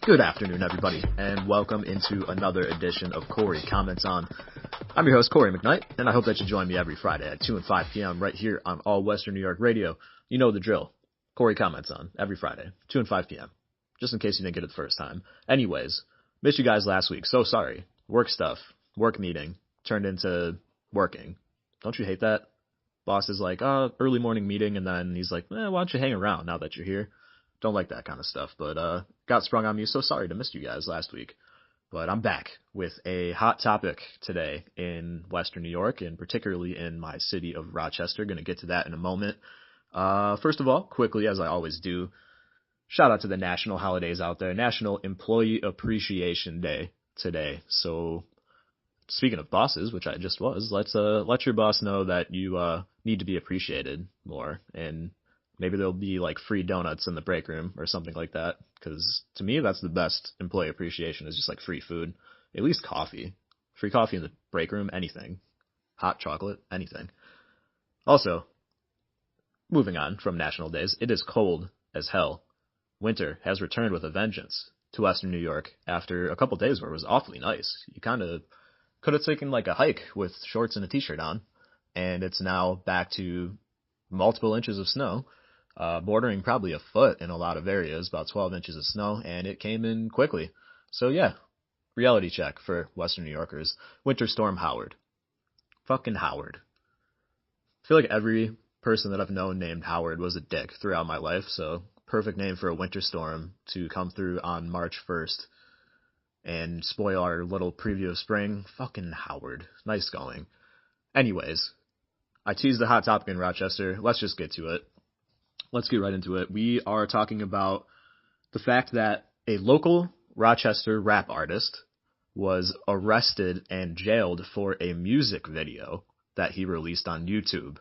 Good afternoon, everybody, and welcome into another edition of Cory Comments On. I'm your host, Cory McKnight, and I hope that you join me every Friday at 2 and 5 p.m. right here on All Western New York Radio. You know the drill. Cory Comments On every Friday, 2 and 5 p.m., just in case you didn't get it the first time. Anyways, missed you guys last week. So sorry. Work stuff, work meeting, turned into working. Don't you hate that? Boss is like, early morning meeting, and then he's like, why don't you hang around now that you're here? Don't like that kind of stuff, but got sprung on me, so sorry to miss you guys last week. But I'm back with a hot topic today in Western New York, and particularly in my city of Rochester. Going to get to that in a moment. First of all, quickly, as I always do, shout out to the national holidays out there. National Employee Appreciation Day today. So speaking of bosses, which I just was, let's let your boss know that you need to be appreciated more, and maybe there'll be like free donuts in the break room or something like that. Because to me, that's the best employee appreciation, is just like free food, at least coffee, free coffee in the break room, anything, hot chocolate, anything. Also, moving on from national days, it is cold as hell. Winter has returned with a vengeance to Western New York after a couple days where it was awfully nice. You kind of could have taken like a hike with shorts and a t-shirt on, and it's now back to multiple inches of snow. Bordering probably a foot in a lot of areas, about 12 inches of snow, and it came in quickly. So yeah, reality check for Western New Yorkers. Winter Storm Howard. Fucking Howard. I feel like every person that I've known named Howard was a dick throughout my life, so perfect name for a winter storm to come through on March 1st and spoil our little preview of spring. Fucking Howard. Nice going. Anyways, I teased the hot topic in Rochester. Let's just get to it. Let's get right into it. We are talking about the fact that a local Rochester rap artist was arrested and jailed for a music video that he released on YouTube.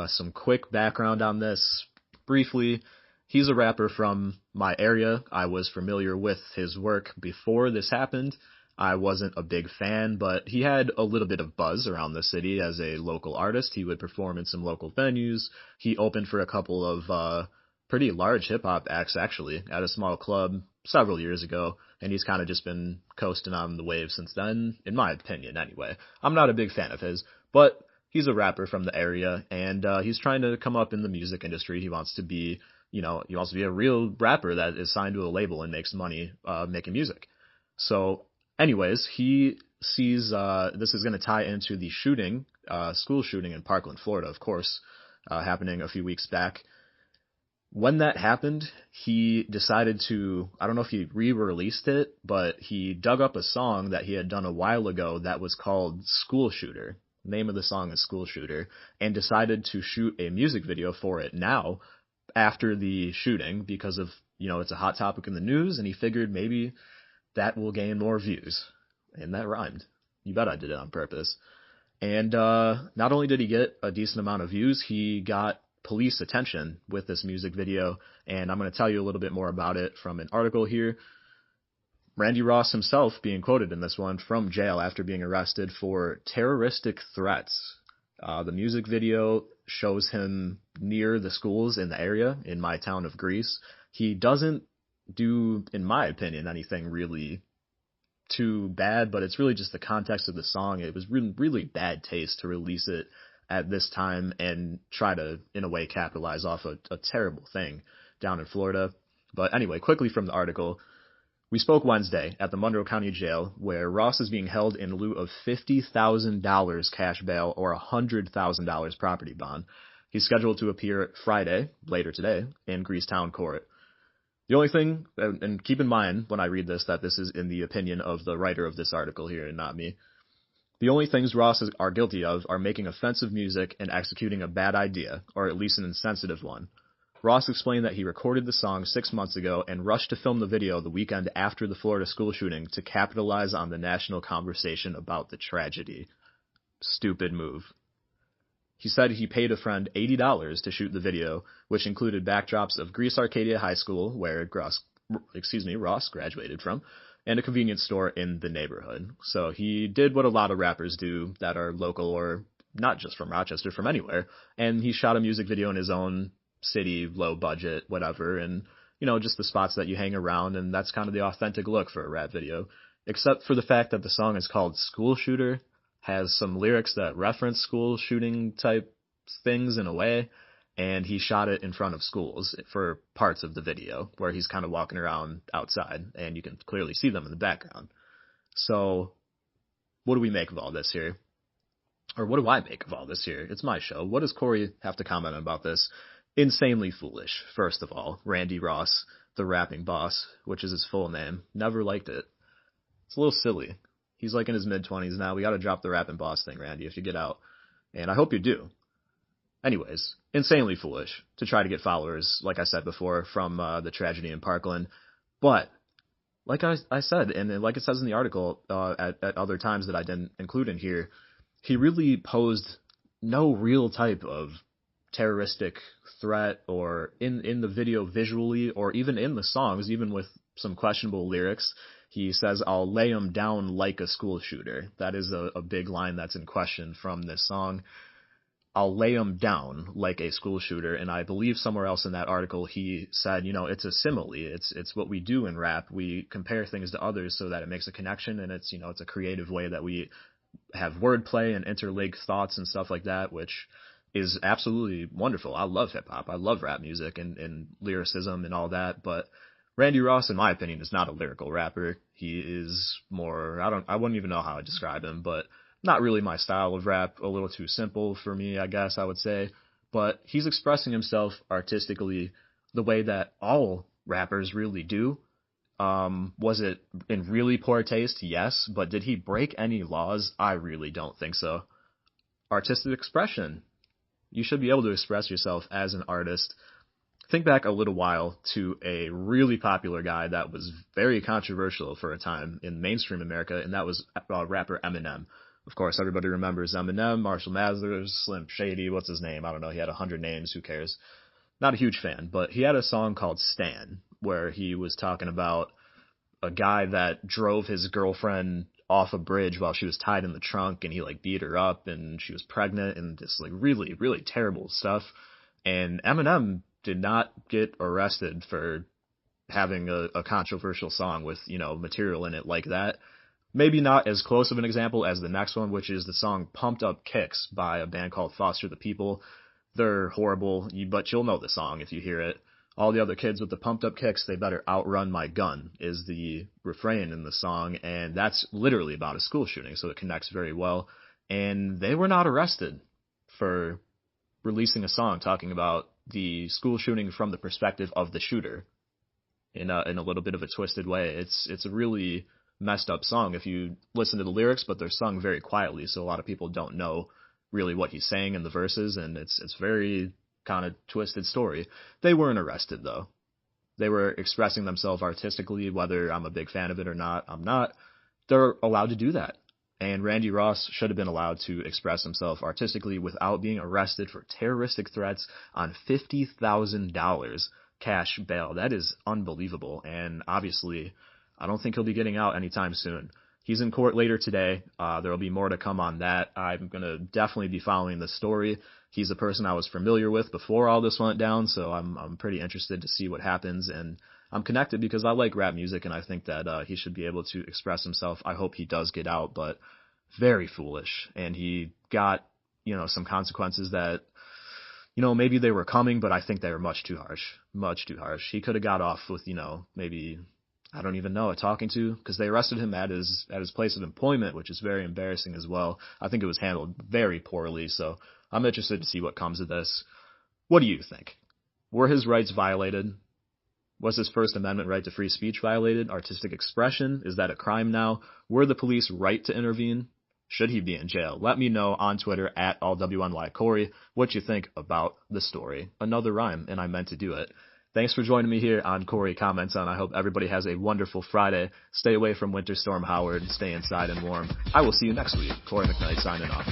Some quick background on this. Briefly, he's a rapper from my area. I was familiar with his work before this happened. I wasn't a big fan, but he had a little bit of buzz around the city as a local artist. He would perform in some local venues. He opened for a couple of pretty large hip-hop acts, actually, at a small club several years ago, and he's kind of just been coasting on the wave since then, in my opinion, anyway. I'm not a big fan of his, but he's a rapper from the area, and he's trying to come up in the music industry. He wants to be, he wants to be a real rapper that is signed to a label and makes money making music. So anyways, he sees this is going to tie into the shooting, school shooting in Parkland, Florida, of course, happening a few weeks back. When that happened, he decided to, I don't know if he re-released it, but he dug up a song that he had done a while ago that was called School Shooter. The name of the song is School Shooter, and decided to shoot a music video for it now after the shooting because of, it's a hot topic in the news, and he figured maybe that will gain more views. And that rhymed. You bet I did it on purpose. And not only did he get a decent amount of views, he got police attention with this music video. And I'm going to tell you a little bit more about it from an article here. Randy Ross himself being quoted in this one from jail after being arrested for terroristic threats. The music video shows him near the schools in the area in my town of Greece. He doesn't do, in my opinion, anything really too bad, but it's really just the context of the song. It was really, really bad taste to release it at this time and try to, in a way, capitalize off a terrible thing down in Florida. But anyway, quickly from the article, we spoke Wednesday at the Monroe County Jail, where Ross is being held in lieu of $50,000 cash bail or $100,000 property bond. He's scheduled to appear Friday, later today, in Greecetown Court. The only thing, and keep in mind when I read this that this is in the opinion of the writer of this article here and not me, the only things Ross are guilty of are making offensive music and executing a bad idea, or at least an insensitive one. Ross explained that he recorded the song 6 months ago and rushed to film the video the weekend after the Florida school shooting to capitalize on the national conversation about the tragedy. Stupid move. He said he paid a friend $80 to shoot the video, which included backdrops of Greece Arcadia High School, where Ross graduated from, and a convenience store in the neighborhood. So he did what a lot of rappers do that are local or not just from Rochester, from anywhere, and he shot a music video in his own city, low budget, whatever, and just the spots that you hang around, and that's kind of the authentic look for a rap video. Except for the fact that the song is called School Shooter, has some lyrics that reference school shooting type things in a way, and he shot it in front of schools for parts of the video where he's kind of walking around outside, and you can clearly see them in the background. So, what do we make of all this here? Or what do I make of all this here? It's my show. What does Cory have to comment about this? Insanely foolish, first of all. Randy Ross, the rapping boss, which is his full name. Never liked it. It's a little silly. He's like in his mid-20s now. We gotta drop the rapping boss thing, Randy, if you get out. And I hope you do. Anyways, insanely foolish to try to get followers, like I said before, from the tragedy in Parkland. But, like I said, and like it says in the article at other times that I didn't include in here, he really posed no real type of terroristic threat or in the video visually or even in the songs, even with some questionable lyrics. He says, "I'll lay him down like a school shooter." That is a big line that's in question from this song. I'll lay him down like a school shooter. And I believe somewhere else in that article he said, it's a simile. It's what we do in rap. We compare things to others so that it makes a connection, and it's a creative way that we have wordplay and interlink thoughts and stuff like that, which is absolutely wonderful. I love hip hop. I love rap music and lyricism and all that, but Randy Ross, in my opinion, is not a lyrical rapper. He is more, I wouldn't even know how to describe him, but not really my style of rap. A little too simple for me, I guess I would say. But he's expressing himself artistically the way that all rappers really do. Was it in really poor taste? Yes. But did he break any laws? I really don't think so. Artistic expression. You should be able to express yourself as an artist. Think back a little while to a really popular guy that was very controversial for a time in mainstream America, and that was rapper Eminem. Of course, everybody remembers Eminem, Marshall Mathers, Slim Shady, what's his name? I don't know, he had 100 names, who cares? Not a huge fan, but he had a song called Stan, where he was talking about a guy that drove his girlfriend off a bridge while she was tied in the trunk, and he beat her up, and she was pregnant, and just really, really terrible stuff. And Eminem did not get arrested for having a controversial song with, material in it like that. Maybe not as close of an example as the next one, which is the song Pumped Up Kicks by a band called Foster the People. They're horrible, but you'll know the song if you hear it. All the other kids with the pumped up kicks, they better outrun my gun, is the refrain in the song, and that's literally about a school shooting, so it connects very well. And they were not arrested for releasing a song talking about the school shooting from the perspective of the shooter in a little bit of a twisted way. It's a really messed up song if you listen to the lyrics, but they're sung very quietly, so a lot of people don't know really what he's saying in the verses, and it's very kind of twisted story. They weren't arrested though. They were expressing themselves artistically, whether I'm a big fan of it or not, I'm not. They're allowed to do that. And Randy Ross should have been allowed to express himself artistically without being arrested for terroristic threats on $50,000 cash bail. That is unbelievable. And obviously, I don't think he'll be getting out anytime soon. He's in court later today. There will be more to come on that. I'm going to definitely be following this story. He's a person I was familiar with before all this went down, so I'm pretty interested to see what happens. And I'm connected because I like rap music, and I think that he should be able to express himself. I hope he does get out, but very foolish. And he got, some consequences that, maybe they were coming, but I think they were much too harsh. Much too harsh. He could have got off with, maybe, I don't even know, a talking to, because they arrested him at his place of employment, which is very embarrassing as well. I think it was handled very poorly, so I'm interested to see what comes of this. What do you think? Were his rights violated? Was his First Amendment right to free speech violated? Artistic expression? Is that a crime now? Were the police right to intervene? Should he be in jail? Let me know on Twitter at @allwnycory what you think about the story. Another rhyme, and I meant to do it. Thanks for joining me here on Cory Comments On. I hope everybody has a wonderful Friday. Stay away from Winter Storm Howard. Stay inside and warm. I will see you next week. Cory McKnight signing off.